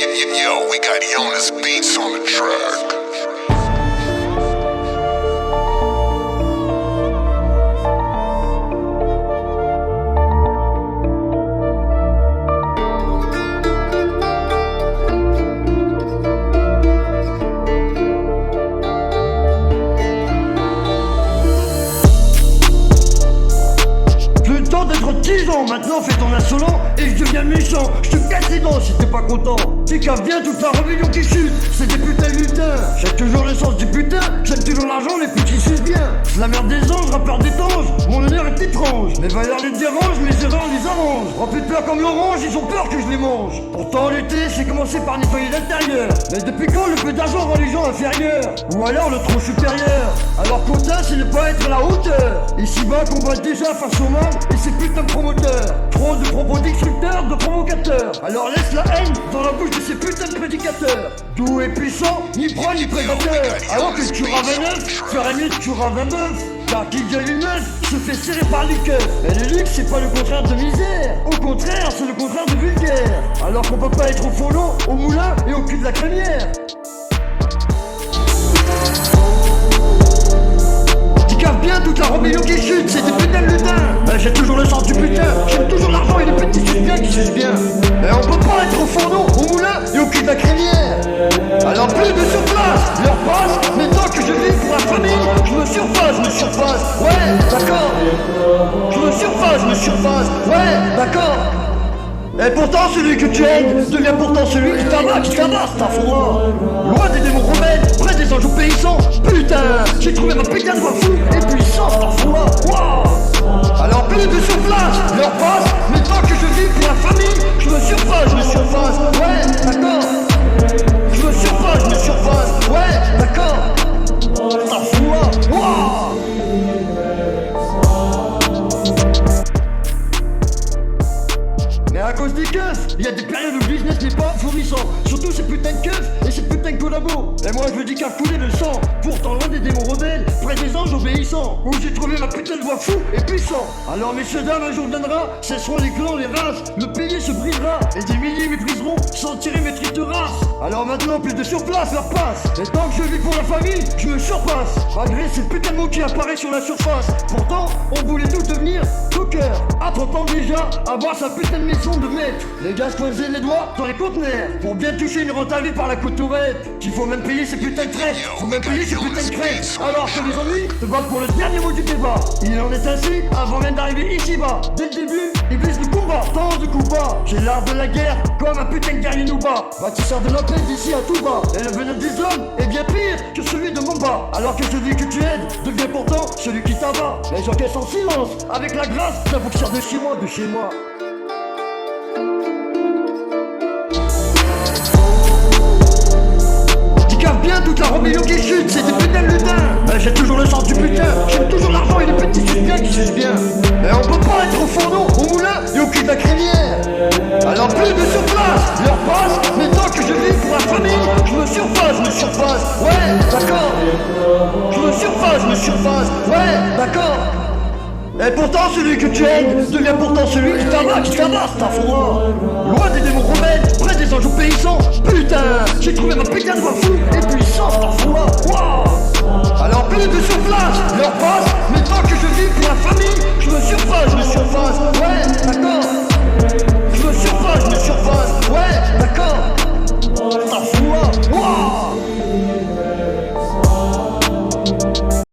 Yo, we got Jonas Beats on the track. D'être 10 ans, maintenant fais ton insolent et je deviens méchant. Je te casse les dents si t'es pas content. T'es qu'à bien toute la rébellion qui chute. C'est des putains de lutins. J'aime toujours le sens du putain. J'aime toujours l'argent, les petits sucent bien. C'est la merde des anges, rappeur d'étange. Mon honneur est étrange. Mes valeurs les dérangent, mes erreurs les arrangent. Remplis de peur comme l'orange, ils ont peur que je les mange. Pourtant l'été, j'ai commencé par nettoyer l'intérieur. Mais depuis quand le peu d'argent rend les gens inférieurs? Ou alors le trop supérieur? Alors quota, c'est ne pas être à la hauteur. Ici-bas, combat déjà face au mal. Et c'est putain de promoteur. Trop de propos destructeurs, de provocateurs. Alors laisse la haine dans la bouche de ces putains de prédicateurs. Doux et puissant, ni pro ni prédateur. Alors que tu raves un œuf, ferait mieux que tu raves un bœuf. Car qui gueule une meuf se fait serrer par les cœurs. Et le luxe c'est pas le contraire de misère. Au contraire c'est le contraire de vulgaire. Alors qu'on peut pas être au fourneau, au moulin et au cul de la crémière. Bien toute la rébellion qui chute, c'est des putains de lutins. Ben, j'ai toujours le sens du putain. J'aime toujours l'argent et les petits sucent bien qui sucent bien. Mais on peut pas être au fourneau, au moulin et au cul de la crémière. Alors plus de surplace, leur passe. Mais tant que je vis pour la famille, je me surface, ouais, d'accord. Je me surface, ouais, d'accord. Et pourtant celui que tu aides devient pourtant celui qui tabasse, ta foi. Loin des démons rebelles, près des anges obéissants. Putain, j'ai trouvé ma putain de voix fou et puissance, ta foi. Wow. Alors plus de surplace, leur passe. Mais tant que je vis pour la famille, je me surface, ouais, d'accord. Je me surface, ouais, d'accord. Ta foi, wow. Mais à cause des keufs, il y a des périodes où le business n'est pas florissant. Surtout ces putains de keufs et ces putains de collabos. Et moi je me dis qu'à couler le sang. Pourtant loin des démons rebelles, près des anges obéissants. Où j'ai trouvé ma putain de voix fou et puissant. Alors messieurs dames un jour viendra, cesseront les clans, les races. Le pays se brisera et des milliers mépriseront sans tirer mes tristes races. Alors maintenant plus de surplace leur passe. Et tant que je vis pour la famille, je me surpasse. Malgré ces putains de mots qui apparaissent sur la surface. Pourtant on voulait tout devenir tout cœur. À 30 ans déjà, avoir sa putain de maison de maître. Les gars se coinsaient les doigts dans les conteneurs pour bien toucher une rente à vie par la couturette. Qu'il faut même payer ces putains de traites, faut même payer ces putains de crêtes. Alors que les ennuis se battent pour le dernier mot du débat. Il en est ainsi avant même d'arriver ici-bas. Dès le début, ils visent le combat, tant de coups bas. J'ai l'art de la guerre comme un putain de guerrier nous bat. Bâtisseur de la paix d'ici à tout bas. Et le venin des hommes est bien pire que celui de mon bas. Alors que celui que tu aides devient pourtant celui qui t'abat. Mais j'encaisse en silence avec la grâce d'un boxeur de chez moi. Bien toute la rébellion qui chute, c'est des putains de lutins. Ben, j'ai toujours le sens du putain. J'aime toujours l'argent et les petits sucent bien qui sucent bien. Mais on peut pas être au fourneau, au moulin et au cul de la crémière. Alors plus de surplace, leur passe. Mais tant que je vis pour la famille, je me surface, ouais, d'accord. Je me surface, ouais, d'accord. Et pourtant celui que tu aides devient pourtant celui qui tabasse, ta foi. Loin des démons rebelles, près des anges obéissants. Putain, j'ai trouvé ma putain de voix fou et puissance, ta foi. Wow. Alors plus de surplace, leur passe. Mais tant que je vis pour la famille, je me surface, ouais, d'accord.